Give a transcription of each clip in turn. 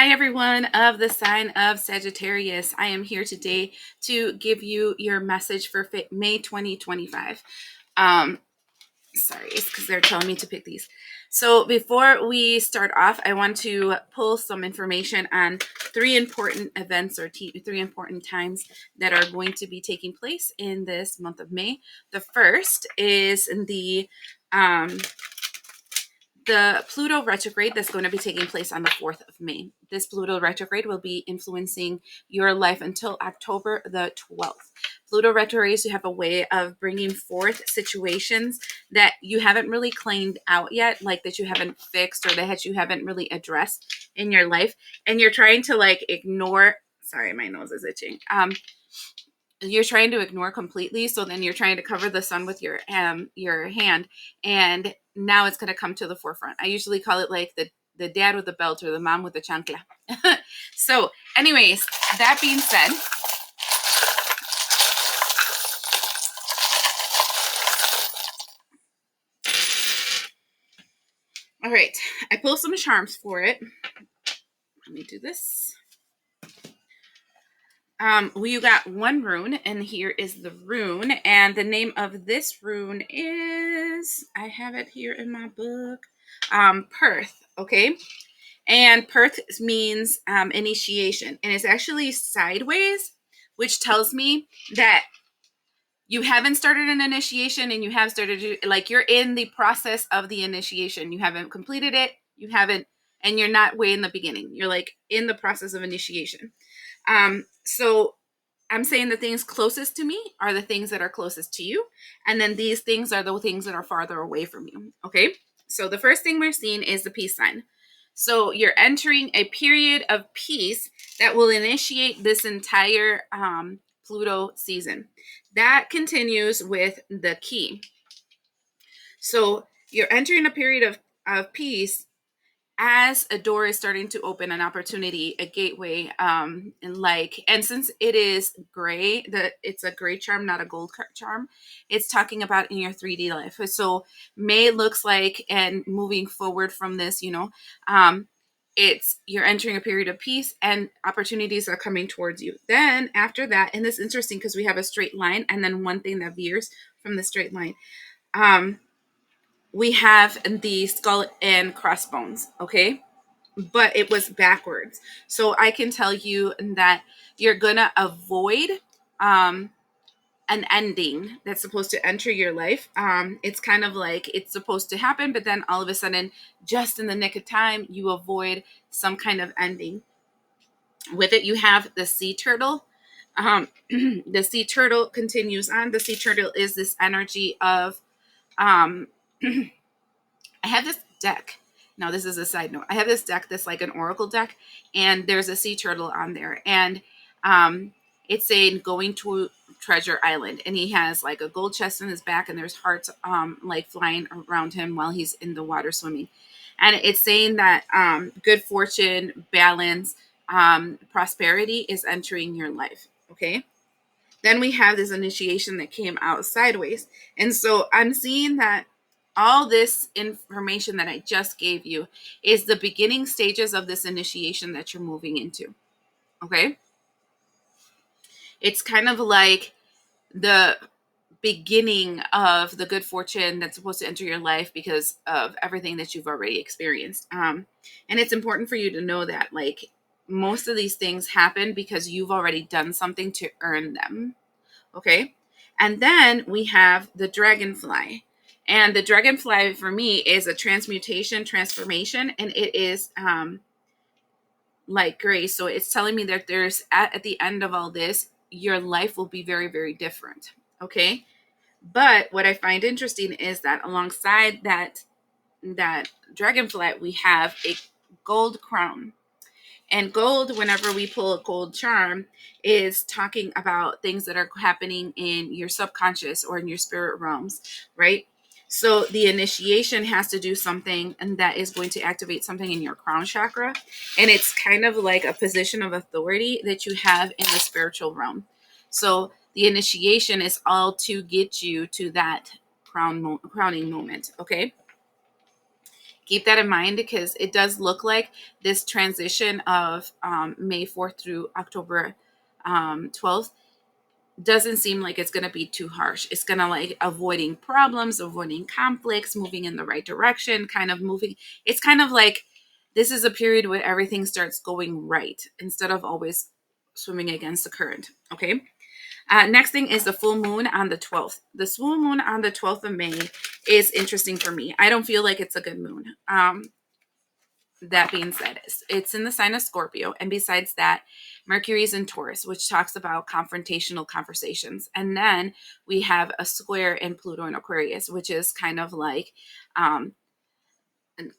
Hi everyone of the sign of Sagittarius. I am here today to give you your message for May 2025. Sorry, it's because they're telling me to pick these. So before we start off, I want to pull some information on three important events or three important times that are going to be taking place in this month of May. The first is the Pluto retrograde that's going to be taking place on the 4th of May. This Pluto retrograde will be influencing your life until October the 12th. Pluto retrogrades, you have a way of bringing forth situations that you haven't really cleaned out yet, like that you haven't fixed or that you haven't really addressed in your life. And you're trying to ignore, sorry, my nose is itching. You're trying to ignore completely. So then you're trying to cover the sun with your hand, and now it's going to come to the forefront. I usually call it like the dad with the belt or the mom with the chancla. So anyways, that being said, all right, I pulled some charms for it. Let me do this. You got one rune, and here is the rune, and the name of this rune is, I have it here in my book, Perth, okay? And Perth means initiation, and it's actually sideways, which tells me that you haven't started an initiation and you have started, like you're in the process of the initiation. You haven't completed it, you haven't, and you're not way in the beginning. You're like in the process of initiation. So I'm saying the things closest to me are the things that are closest to you. And then these things are the things that are farther away from you. Okay. So the first thing we're seeing is the peace sign. So you're entering a period of peace that will initiate this entire Pluto season. That continues with the key. So you're entering a period of peace as a door is starting to open, an opportunity, a gateway, and since it is gray, it's a gray charm, not a gold charm. It's talking about in your 3D life. So May looks like, and moving forward from this, you're entering a period of peace and opportunities are coming towards you. Then after that, and this is interesting because we have a straight line and then one thing that veers from the straight line. We have the skull and crossbones, okay? But it was backwards. So I can tell you that you're going to avoid an ending that's supposed to enter your life. It's kind of like it's supposed to happen, but then all of a sudden, just in the nick of time, you avoid some kind of ending. With it, you have the sea turtle. The sea turtle continues on. The sea turtle is this energy of I have this deck. Now, this is a side note. I have this deck that's like an oracle deck, and there's a sea turtle on there. And it's saying going to Treasure Island. And he has like a gold chest in his back, and there's hearts like flying around him while he's in the water swimming. And it's saying that good fortune, balance, prosperity is entering your life. Okay. Then we have this initiation that came out sideways. And so I'm seeing that all this information that I just gave you is the beginning stages of this initiation that you're moving into. Okay? It's kind of like the beginning of the good fortune that's supposed to enter your life because of everything that you've already experienced. And it's important for you to know that, like, most of these things happen because you've already done something to earn them. Okay? And then we have the dragonfly. And the dragonfly for me is a transformation, and it is like grace. So it's telling me that there's at the end of all this, your life will be very, very different. Okay. But what I find interesting is that alongside that dragonfly, we have a gold crown. And gold, whenever we pull a gold charm, is talking about things that are happening in your subconscious or in your spirit realms, right? So the initiation has to do something, and that is going to activate something in your crown chakra. And it's kind of like a position of authority that you have in the spiritual realm. So the initiation is all to get you to that crowning moment, okay? Keep that in mind because it does look like this transition of May 4th through October 12th doesn't seem like it's going to be too harsh. It's going to like avoiding problems, avoiding conflicts, moving in the right direction, kind of moving. It's kind of like this is a period where everything starts going right instead of always swimming against the current. Okay. Next thing is the full moon on the 12th. The full moon on the 12th of May is interesting for me. I don't feel like it's a good moon. That being said, it's in the sign of Scorpio. And besides that, Mercury is in Taurus, which talks about confrontational conversations. And then we have a square in Pluto and Aquarius, which is kind of like um,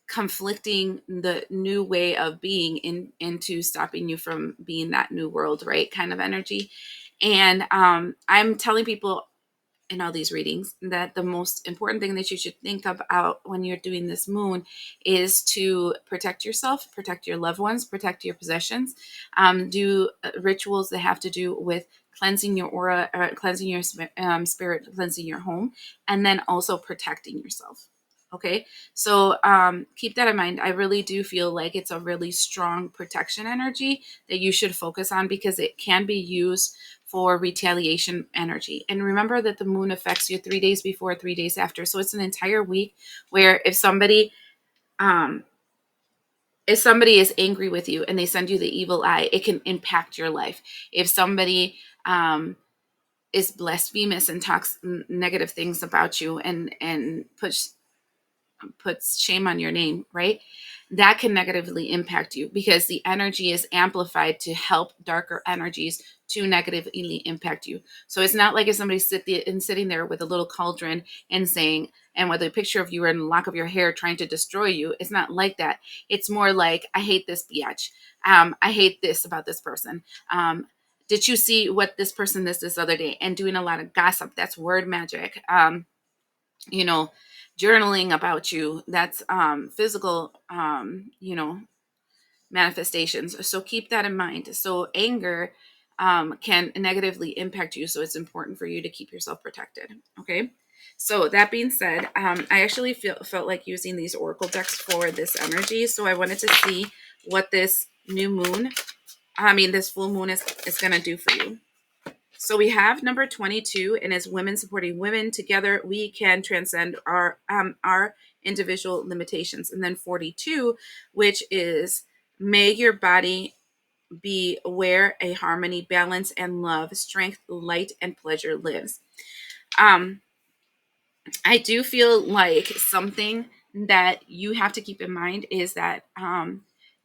conflicting the new way of being into stopping you from being that new world, right? Kind of energy. And I'm telling people in all these readings that the most important thing that you should think about when you're doing this moon is to protect yourself, protect your loved ones, protect your possessions, do rituals that have to do with cleansing your aura, cleansing your spirit, cleansing your home, and then also protecting yourself. Okay, so keep that in mind. I really do feel like it's a really strong protection energy that you should focus on because it can be used for retaliation energy. And remember that the moon affects you 3 days before, 3 days after. So it's an entire week where um, if somebody is angry with you and they send you the evil eye, it can impact your life. If somebody is blasphemous and talks negative things about you and puts shame on your name, right? That can negatively impact you because the energy is amplified to help darker energies to negatively impact you. So it's not like if somebody's sitting there with a little cauldron and saying, and with a picture of you and a lock of your hair trying to destroy you. It's not like that. It's more like, I hate this biatch. I hate this about this person. Did you see what this person this other day? And doing a lot of gossip. That's word magic. You know, journaling about you. That's physical, manifestations. So keep that in mind. So anger can negatively impact you. So it's important for you to keep yourself protected. Okay. So that being said, I actually felt like using these oracle decks for this energy. So I wanted to see what this this full moon is going to do for you. So we have number 22, and as women supporting women, together we can transcend our individual limitations. And then 42, which is may your body be where a harmony, balance, and love, strength, light, and pleasure lives. I do feel like something that you have to keep in mind is that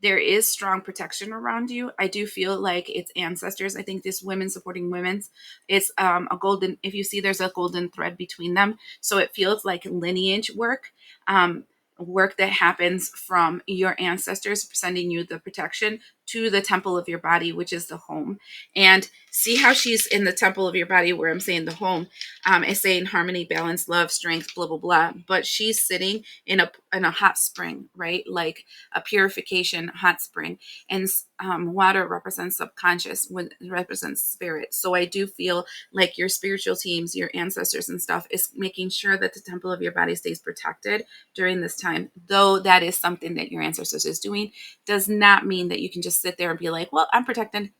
there is strong protection around you. I do feel like it's ancestors. I think this women supporting women's, it's a golden, if you see there's a golden thread between them. So it feels like lineage work. Work that happens from your ancestors sending you the protection to the temple of your body, which is the home. And see how she's in the temple of your body where I'm saying the home is saying harmony, balance, love, strength, blah, blah, blah. But she's sitting in a hot spring, right? Like a purification hot spring. And water represents subconscious, when represents spirit. So I do feel like your spiritual teams, your ancestors and stuff is making sure that the temple of your body stays protected during this time. Though that is something that your ancestors is doing, does not mean that you can just sit there and be like, well, I'm protected.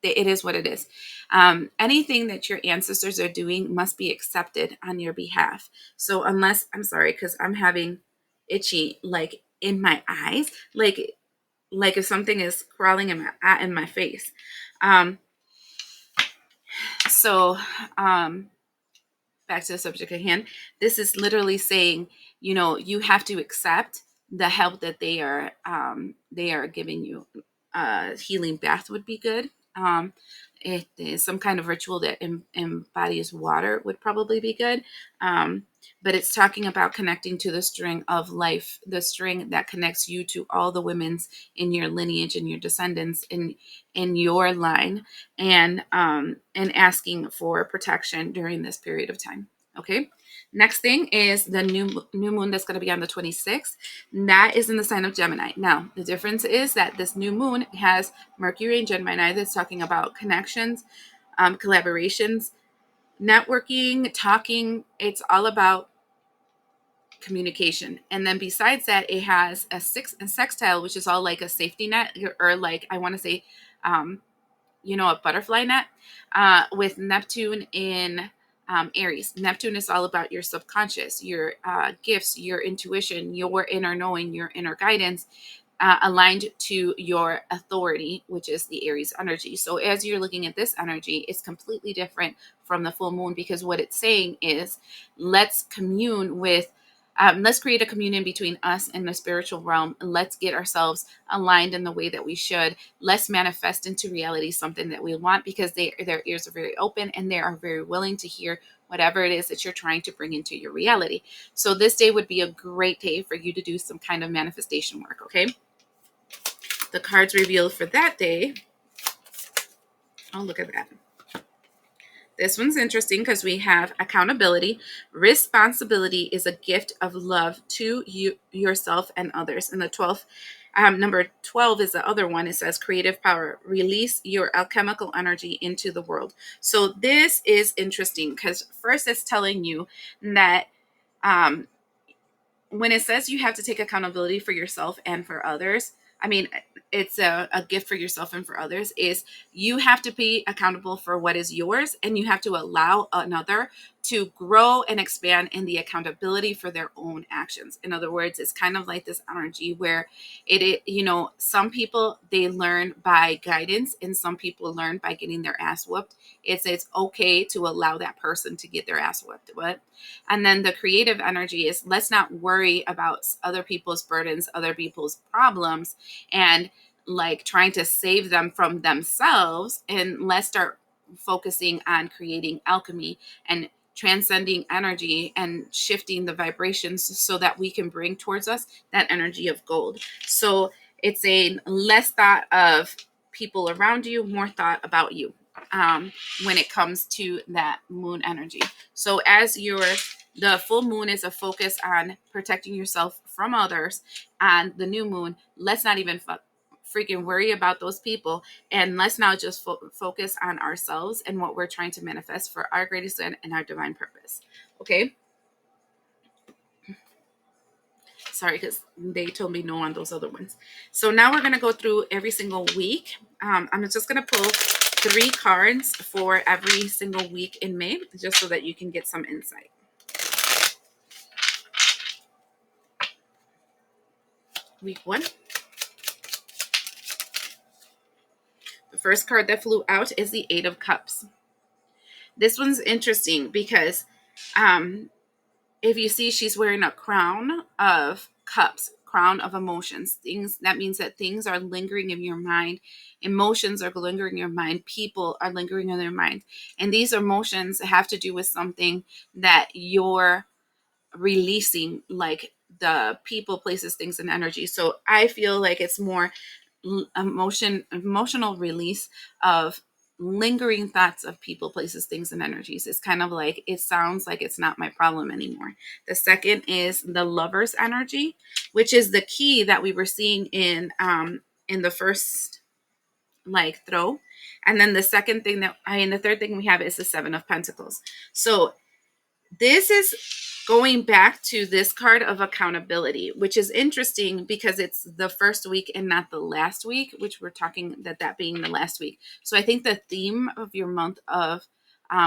It is what it is. Anything that your ancestors are doing must be accepted on your behalf. So unless, I'm sorry, because I'm having itchy, like in my eyes, like if something is crawling in my face. So back to the subject at hand. This is literally saying, you have to accept the help that they are giving you. Healing bath would be good. It is some kind of ritual that embodies water would probably be good. But it's talking about connecting to the string of life, the string that connects you to all the women's in your lineage and your descendants in your line, and asking for protection during this period of time. Okay. Next thing is the new moon that's going to be on the 26th. That is in the sign of Gemini. Now, the difference is that this new moon has Mercury in Gemini that's talking about connections, collaborations, networking, talking. It's all about communication. And then besides that, it has a sextile, which is all like a safety net, or like, I want to say, um, a butterfly net, with Neptune in Aries. Neptune is all about your subconscious, your gifts, your intuition, your inner knowing, your inner guidance, aligned to your authority, which is the Aries energy. So as you're looking at this energy, it's completely different from the full moon, because what it's saying is, let's commune with, let's create a communion between us and the spiritual realm. And let's get ourselves aligned in the way that we should. Let's manifest into reality something that we want, because their ears are very open and they are very willing to hear whatever it is that you're trying to bring into your reality. So this day would be a great day for you to do some kind of manifestation work, okay? The cards revealed for that day. Oh, look at that. This one's interesting because we have accountability. Responsibility is a gift of love to you, yourself, and others. And the 12th, number 12 is the other one. It says creative power. Release your alchemical energy into the world. So this is interesting because first it's telling you that um, when it says you have to take accountability for yourself and for others, I mean, it's a gift for yourself and for others, is you have to be accountable for what is yours, and you have to allow another to grow and expand in the accountability for their own actions. In other words, it's kind of like this energy where some people, they learn by guidance, and some people learn by getting their ass whooped. It's okay to allow that person to get their ass whooped. What? And then the creative energy is, let's not worry about other people's burdens, other people's problems, and like trying to save them from themselves. And let's start focusing on creating alchemy and transcending energy and shifting the vibrations so that we can bring towards us that energy of gold. So it's a less thought of people around you, more thought about you, when it comes to that moon energy. So as the full moon is a focus on protecting yourself from others, and the new moon, let's not even freaking worry about those people, and let's now just focus on ourselves and what we're trying to manifest for our greatest good and our divine purpose. Okay. Sorry, because they told me no on those other ones. So now we're going to go through every single week. I'm just going to pull 3 cards for every single week in May, just so that you can get some insight. Week 1. The first card that flew out is the 8 of Cups. This one's interesting because if you see, she's wearing a crown of cups, crown of emotions. Things that means that things are lingering in your mind. Emotions are lingering in your mind. People are lingering in their mind. And these emotions have to do with something that you're releasing, like the people, places, things, and energy. So I feel like it's more emotional release of lingering thoughts of people, places, things, and energies. It's kind of like, it sounds like it's not my problem anymore. The second is the Lover's energy, which is the key that we were seeing in the first like throw. And then the third thing we have is the 7 of Pentacles. So this is going back to this card of accountability, which is interesting because it's the first week and not the last week, which we're talking that being the last week. So I think the theme of your month of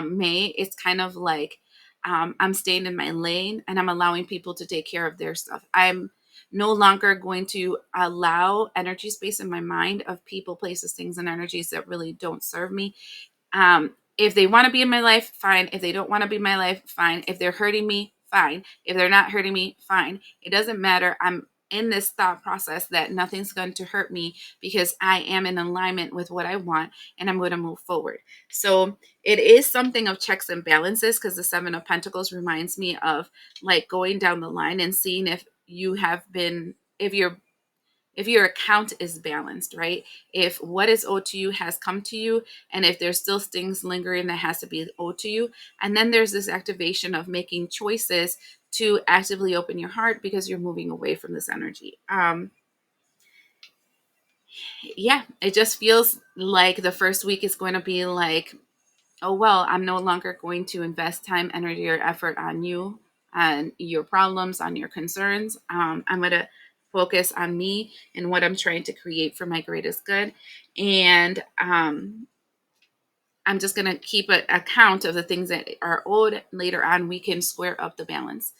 May is kind of like, I'm staying in my lane and I'm allowing people to take care of their stuff. I'm no longer going to allow energy space in my mind of people, places, things, and energies that really don't serve me. If they want to be in my life, fine. If they don't want to be in my life, fine. If they're hurting me, fine. If they're not hurting me, fine. It doesn't matter. I'm in this thought process that nothing's going to hurt me because I am in alignment with what I want and I'm going to move forward. So it is something of checks and balances, because the 7 of Pentacles reminds me of like going down the line and seeing if your account is balanced, right? If what is owed to you has come to you, and if there's still things lingering that has to be owed to you. And then there's this activation of making choices to actively open your heart because you're moving away from this energy. Yeah, it just feels like the first week is going to be like, oh, well, I'm no longer going to invest time, energy, or effort on you. on your problems, on your concerns. I'm going to focus on me and what I'm trying to create for my greatest good. And I'm just going to keep an account of the things that are owed. Later on, we can square up the balance.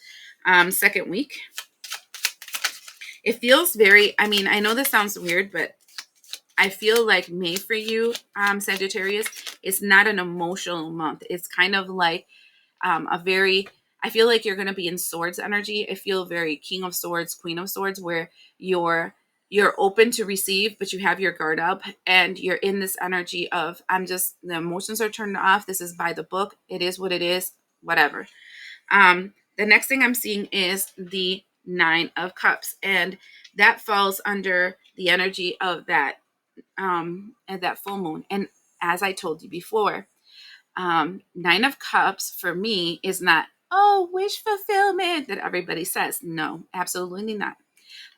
Second week. It feels very, I mean, I know this sounds weird, but I feel like May for you, Sagittarius, is not an emotional month. It's kind of like I feel like you're going to be in swords energy. I feel very King of Swords, Queen of Swords, where you're open to receive, but you have your guard up and you're in this energy of, the emotions are turned off. This is by the book. It is what it is, whatever. The next thing I'm seeing is the Nine of Cups, and that falls under the energy of that and that full moon. And as I told you before, Nine of Cups for me is not, oh, wish fulfillment that everybody says. No, absolutely not.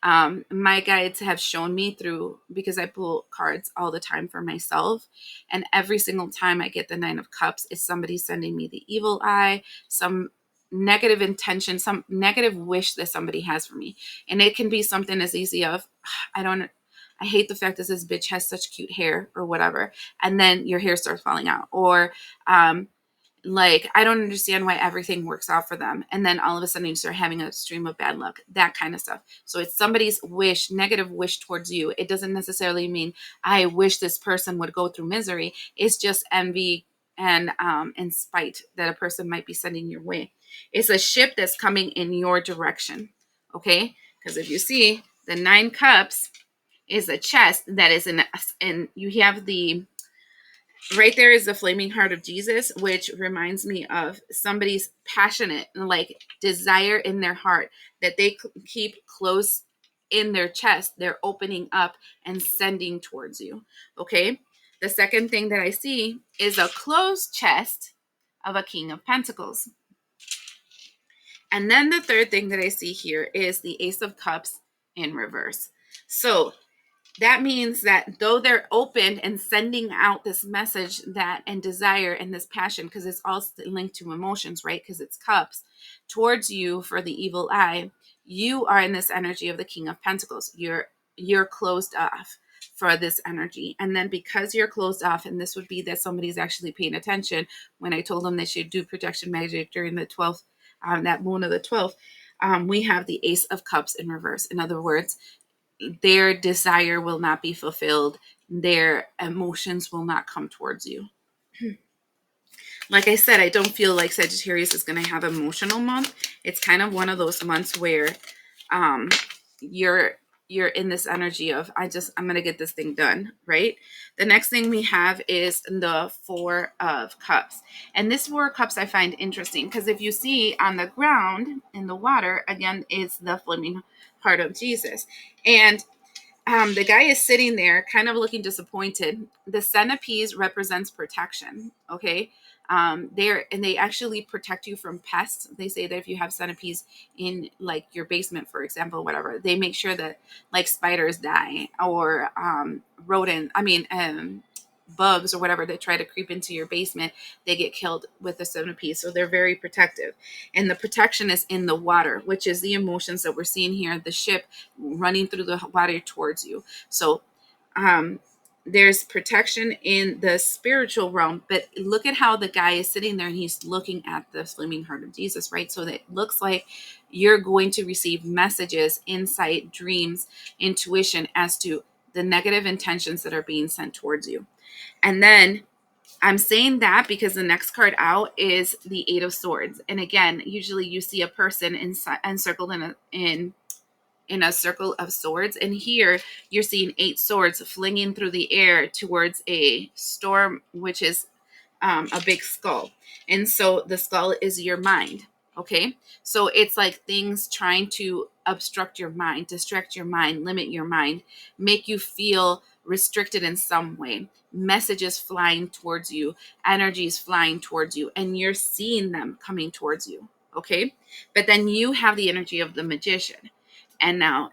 My guides have shown me through, because I pull cards all the time for myself, and every single time I get the Nine of Cups, it's somebody sending me the evil eye, some negative intention, some negative wish that somebody has for me. And it can be something as easy of, I hate the fact that this bitch has such cute hair or whatever. And then your hair starts falling out. Or like, I don't understand why everything works out for them. And then all of a sudden you start having a stream of bad luck, that kind of stuff. So it's somebody's wish, negative wish towards you. It doesn't necessarily mean I wish this person would go through misery. It's just envy and spite that a person might be sending your way. It's a ship that's coming in your direction. Okay. Because if you see the Nine Cups is a chest that is and you have the, right there is the flaming heart of Jesus, which reminds me of somebody's passionate, like, desire in their heart that they keep close in their chest. They're opening up and sending towards you. Okay. The second thing that I see is a closed chest of a King of Pentacles. And then the third thing that I see here is the Ace of Cups in reverse. So that means that though they're open and sending out this message that and desire and this passion, because it's all linked to emotions, right? Because it's cups towards you for the evil eye, you are in this energy of the King of Pentacles. You're closed off for this energy. And then because you're closed off, and this would be that somebody's actually paying attention when I told them they should do protection magic during the 12th, that moon of the 12th, we have the Ace of Cups in reverse. In other words, their desire will not be fulfilled. Their emotions will not come towards you. Like I said, I don't feel like Sagittarius is going to have an emotional month. It's kind of one of those months where you're in this energy of, I'm going to get this thing done, right? The next thing we have is the Four of Cups. And this Four of Cups I find interesting because if you see on the ground in the water, again, is the flaming heart of Jesus. And the guy is sitting there kind of looking disappointed. The centipede represents protection. Okay. They actually protect you from pests. They say that if you have centipedes in like your basement, for example, whatever, they make sure that like spiders die or bugs or whatever that try to creep into your basement, they get killed with the centipede. So they're very protective. And the protection is in the water, which is the emotions that we're seeing here, the ship running through the water towards you. So there's protection in the spiritual realm, but look at how the guy is sitting there and he's looking at the flaming heart of Jesus, right? So that it looks like you're going to receive messages, insight, dreams, intuition as to the negative intentions that are being sent towards you. And then I'm saying that because the next card out is the Eight of Swords. And again, usually you see a person encircled in a circle of swords. And here you're seeing 8 swords flinging through the air towards a storm, which is a big skull. And so the skull is your mind. Okay. So it's like things trying to obstruct your mind, distract your mind, limit your mind, make you feel restricted in some way. Messages flying towards you, energies flying towards you, and you're seeing them coming towards you. Okay. But then you have the energy of the magician. And now,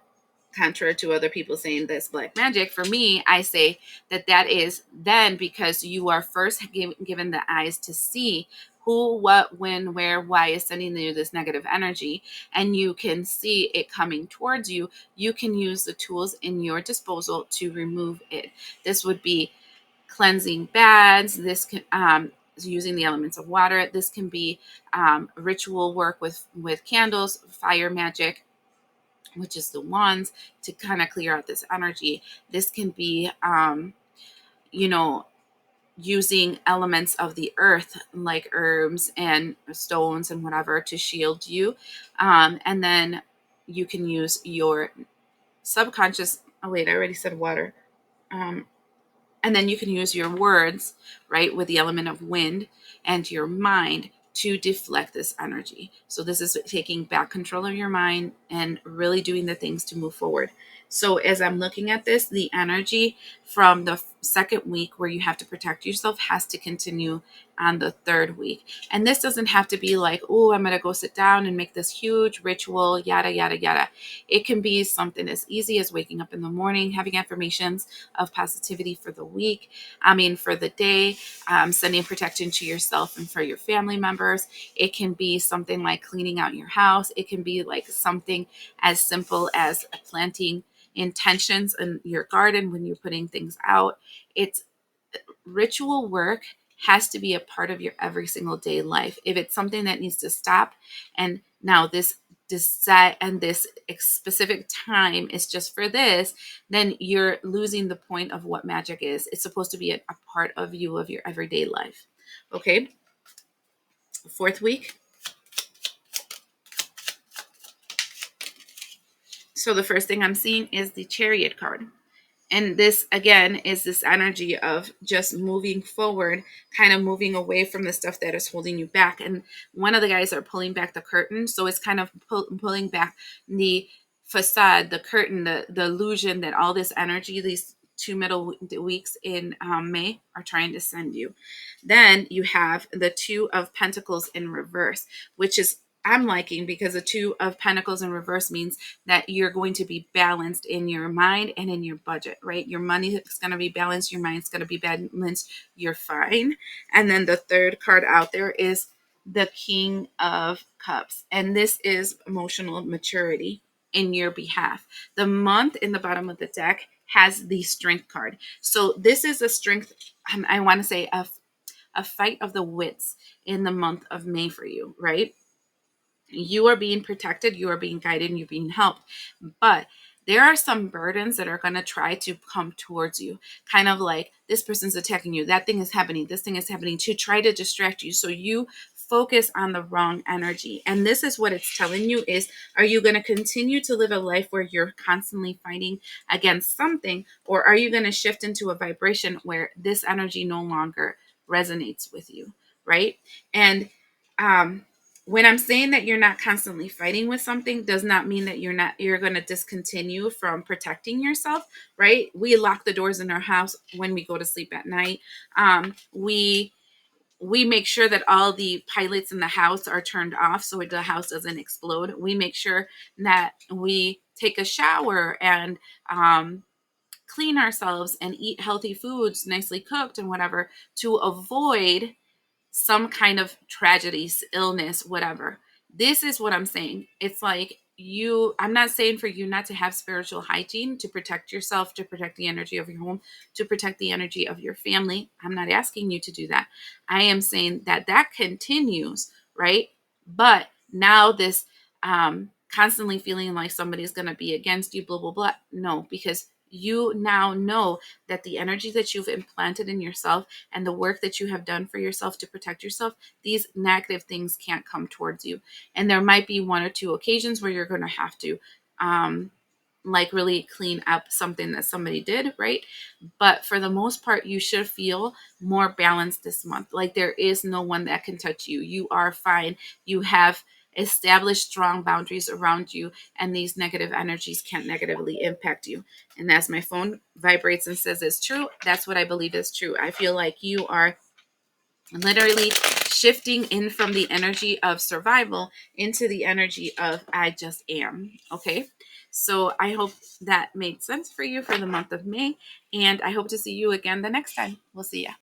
contrary to other people saying this black magic, for me, I say that is then because you are first given the eyes to see who, what, when, where, why is sending you this negative energy, and you can see it coming towards you, you can use the tools in your disposal to remove it. This would be cleansing baths. This can using the elements of water. This can be ritual work with candles, fire magic, which is the wands, to kind of clear out this energy. This can be you know, using elements of the earth like herbs and stones and whatever to shield you. And then you can use your subconscious. Oh, wait, I already said water. Um, and then you can use your words, right, with the element of wind, and your mind to deflect this energy. So this is taking back control of your mind and really doing the things to move forward. So as I'm looking at this, the energy from the second week where you have to protect yourself has to continue on the third week. And this doesn't have to be like, oh, I'm going to go sit down and make this huge ritual, yada, yada, yada. It can be something as easy as waking up in the morning, having affirmations of positivity for the week, for the day, sending protection to yourself and for your family members. It can be something like cleaning out your house. It can be like something as simple as planting intentions in your garden when you're putting things out. It's ritual work has to be a part of your every single day life. If it's something that needs to stop, and now this set and this specific time is just for this, then you're losing the point of what magic is. It's supposed to be a part of you, of your everyday life. Okay. Fourth week. So the first thing I'm seeing is the Chariot card. And this, again, is this energy of just moving forward, kind of moving away from the stuff that is holding you back. And one of the guys are pulling back the curtain. So it's kind of pulling back the facade, the curtain, the illusion that all this energy, these 2 middle weeks in May, are trying to send you. Then you have the Two of Pentacles in reverse, which is I'm liking, because the Two of Pentacles in reverse means that you're going to be balanced in your mind and in your budget, right? Your money is going to be balanced. Your mind's going to be balanced. You're fine. And then the third card out there is the King of Cups. And this is emotional maturity in your behalf. The month in the bottom of the deck has the Strength card. So this is a strength, I want to say a fight of the wits in the month of May for you, right? You are being protected, you are being guided, and you're being helped. But there are some burdens that are going to try to come towards you, kind of like this person's attacking you, that thing is happening, this thing is happening, to try to distract you. So you focus on the wrong energy. And this is what it's telling you is, are you going to continue to live a life where you're constantly fighting against something, or are you going to shift into a vibration where this energy no longer resonates with you, right? And when I'm saying that you're not constantly fighting with something, does not mean that you're going to discontinue from protecting yourself, right? We lock the doors in our house when we go to sleep at night. We make sure that all the pilots in the house are turned off so the house doesn't explode. We make sure that we take a shower and clean ourselves and eat healthy foods, nicely cooked and whatever, to avoid some kind of tragedies, illness, whatever. This is what I'm saying. It's like I'm not saying for you not to have spiritual hygiene, to protect yourself, to protect the energy of your home, to protect the energy of your family. I'm not asking you to do that. I am saying that continues, right? But now this constantly feeling like somebody's going to be against you, blah, blah, blah. No, because you now know that the energy that you've implanted in yourself and the work that you have done for yourself to protect yourself, these negative things can't come towards you. And there might be one or two occasions where you're going to have to like really clean up something that somebody did, right? But for the most part, you should feel more balanced this month. Like there is no one that can touch you. You are fine. You have established strong boundaries around you, and these negative energies can't negatively impact you. And as my phone vibrates and says it's true, that's what I believe is true. I feel like you are literally shifting in from the energy of survival into the energy of I just am. Okay. So I hope that made sense for you for the month of May. And I hope to see you again the next time. We'll see ya.